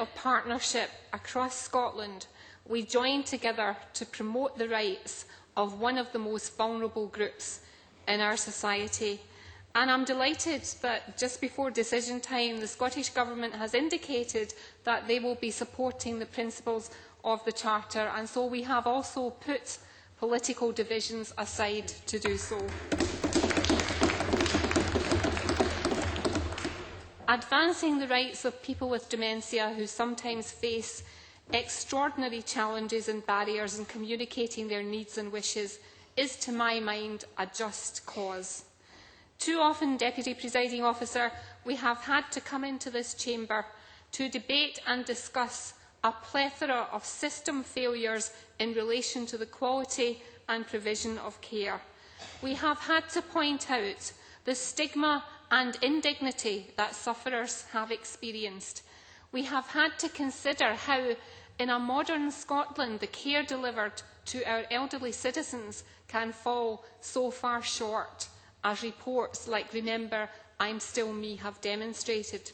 of partnership across Scotland, we join together to promote the rights of one of the most vulnerable groups in our society. And I'm delighted that just before decision time, the Scottish Government has indicated that they will be supporting the principles of the Charter, and so we have also put political divisions aside to do so. Advancing the rights of people with dementia who sometimes face extraordinary challenges and barriers in communicating their needs and wishes is, to my mind, a just cause. Too often, Deputy Presiding Officer, we have had to come into this chamber to debate and discuss a plethora of system failures in relation to the quality and provision of care. We have had to point out the stigma and indignity that sufferers have experienced. We have had to consider how, in a modern Scotland, the care delivered to our elderly citizens can fall so far short, as reports like Remember, I'm Still Me have demonstrated.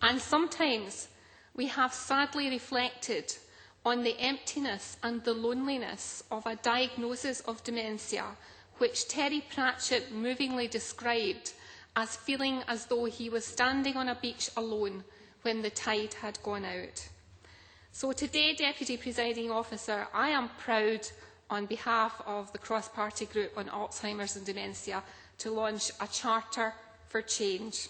And sometimes we have sadly reflected on the emptiness and the loneliness of a diagnosis of dementia, which Terry Pratchett movingly described as feeling as though he was standing on a beach alone when the tide had gone out. So today, Deputy Presiding Officer, I am proud on behalf of the cross-party group on Alzheimer's and dementia to launch a Charter for Change.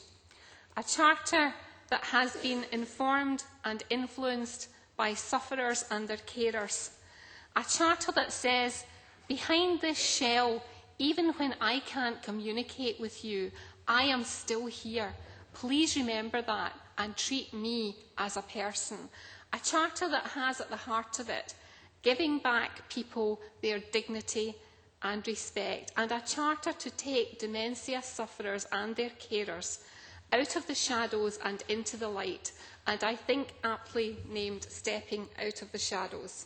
A Charter that has been informed and influenced by sufferers and their carers. A Charter that says, behind this shell, even when I can't communicate with you, I am still here. Please remember that and treat me as a person. A Charter that has at the heart of it giving back people their dignity and respect, and a Charter to take dementia sufferers and their carers out of the shadows and into the light, and I think aptly named Stepping Out of the Shadows.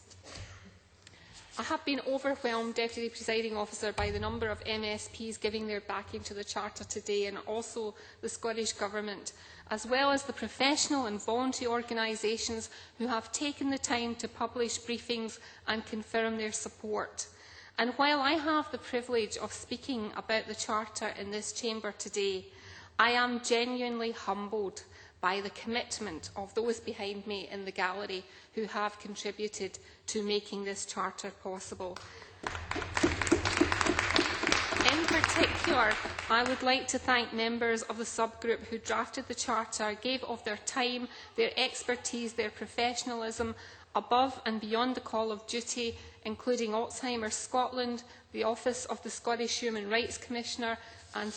I have been overwhelmed, Deputy Presiding Officer, by the number of MSPs giving their backing to the Charter today, and also the Scottish Government, as well as the professional and voluntary organisations who have taken the time to publish briefings and confirm their support. And while I have the privilege of speaking about the Charter in this chamber today, I am genuinely humbled by the commitment of those behind me in the gallery who have contributed to making this Charter possible. In particular, I would like to thank members of the subgroup who drafted the Charter, gave of their time, their expertise, their professionalism, above and beyond the call of duty, including Alzheimer's Scotland, the Office of the Scottish Human Rights Commissioner and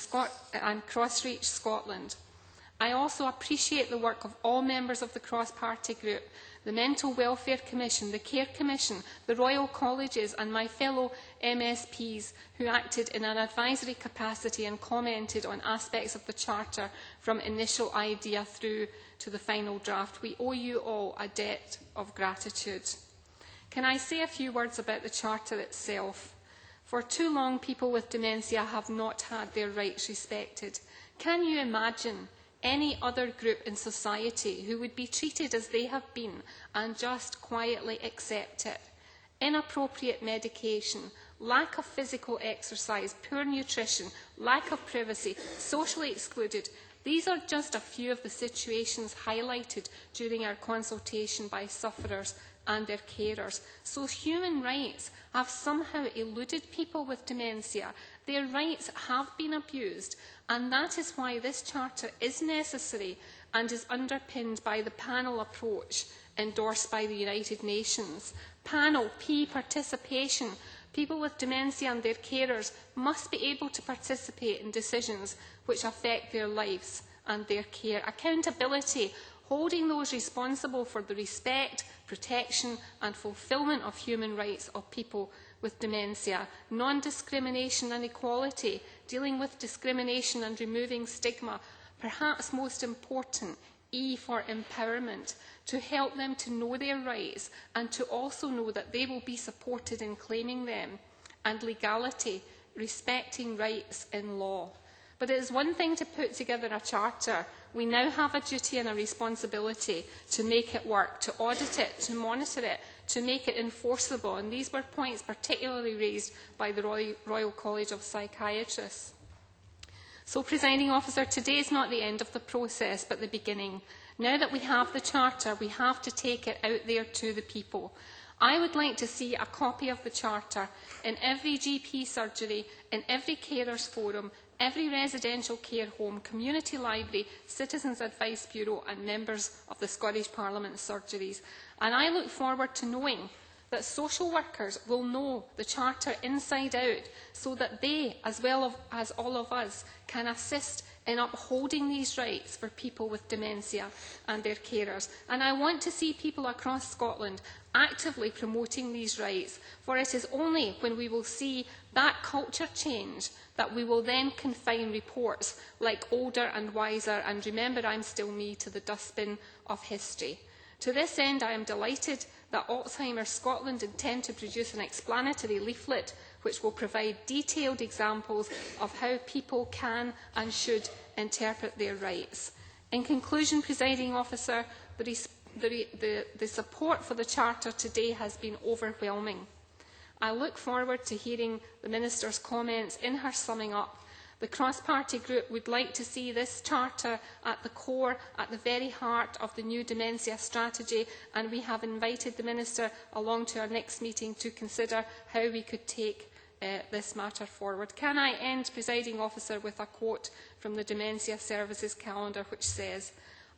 Crossreach Scotland. I also appreciate the work of all members of the cross-party group, the Mental Welfare Commission, the Care Commission, the Royal Colleges and my fellow MSPs who acted in an advisory capacity and commented on aspects of the Charter from initial idea through to the final draft. We owe you all a debt of gratitude. Can I say a few words about the Charter itself? For too long, people with dementia have not had their rights respected. Can you imagine any other group in society who would be treated as they have been and just quietly accept it? Inappropriate medication, lack of physical exercise, poor nutrition, lack of privacy, socially excluded. These are just a few of the situations highlighted during our consultation by sufferers and their carers. So human rights have somehow eluded people with dementia. Their rights have been abused, and that is why this Charter is necessary and is underpinned by the panel approach endorsed by the United Nations. Panel P, participation. People with dementia and their carers must be able to participate in decisions which affect their lives and their care. Accountability, holding those responsible for the respect, protection and fulfilment of human rights of people with dementia. Non-discrimination and equality, dealing with discrimination and removing stigma. Perhaps most important, E for empowerment, to help them to know their rights and to also know that they will be supported in claiming them. And legality, respecting rights in law. But it is one thing to put together a charter we now have a duty and a responsibility to make it work, to audit it, to monitor it, to make it enforceable. And these were points particularly raised by the Royal College of Psychiatrists. So, Presiding Officer, today is not the end of the process, but the beginning. Now that we have the Charter, we have to take it out there to the people. I would like to see a copy of the Charter in every GP surgery, in every carers forum, every residential care home, community library, Citizens Advice Bureau and members of the Scottish Parliament surgeries. And I look forward to knowing that social workers will know the Charter inside out so that they, as well as all of us, can assist in upholding these rights for people with dementia and their carers. And I want to see people across Scotland actively promoting these rights, for it is only when we will see that culture change that we will then confine reports like Older and Wiser and Remember I'm Still Me to the dustbin of history. To this end, I am delighted that Alzheimer's Scotland intend to produce an explanatory leaflet which will provide detailed examples of how people can and should interpret their rights. In conclusion, Presiding Officer, the support for the Charter today has been overwhelming. I look forward to hearing the Minister's comments in her summing up. The cross-party group would like to see this Charter at the core, at the very heart of the new dementia strategy, and we have invited the Minister along to our next meeting to consider how we could take this matter forward. Can I end, Presiding Officer, with a quote from the Dementia Services Calendar which says,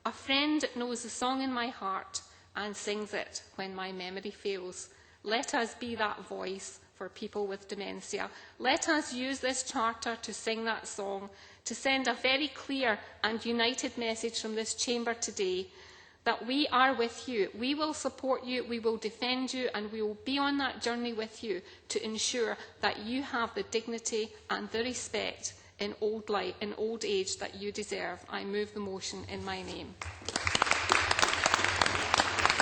"A friend knows the song in my heart and sings it when my memory fails." Let us be that voice for people with dementia. Let us use this Charter to sing that song, to send a very clear and united message from this chamber today that we are with you, we will support you, we will defend you, and we will be on that journey with you to ensure that you have the dignity and the respect in old age that you deserve. I move the motion in my name.